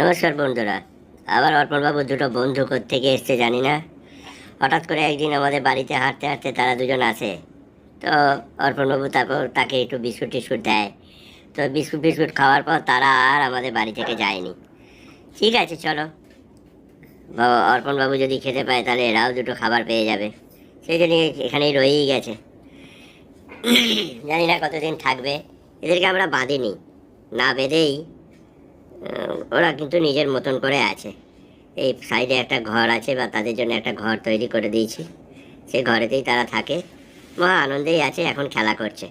নমস্কার বন্ধুরা। আবার অর্পণবাবু দুটো বন্ধু কোত্থেকে এসছে জানি না। হঠাৎ করে একদিন আমাদের বাড়িতে হাঁটতে হাঁটতে তারা দুজন আসে। তো অর্পণবাবু তারপর তাকে একটু বিস্কুট টিস্কুট দেয়। তো বিস্কুট বিস্কুট খাওয়ার পর তারা আর আমাদের বাড়ি থেকে যায়নি। ঠিক আছে, চলো, অর্পণবাবু যদি খেতে পায় তাহলে এরাও দুটো খাবার পেয়ে যাবে। সেই জন্য এখানেই রয়েই গেছে। জানি না কতদিন থাকবে। এদেরকে আমরা বাঁধিনি, না বেঁধেই ওরা কিন্তু নিজের মতন করে আছে। এই সাইডে একটা ঘর আছে, বা তাদের জন্য একটা ঘর তৈরি করে দিয়েছি। সেই ঘরেতেই তারা থাকে, মহা আনন্দেই আছে, এখন খেলা করছে।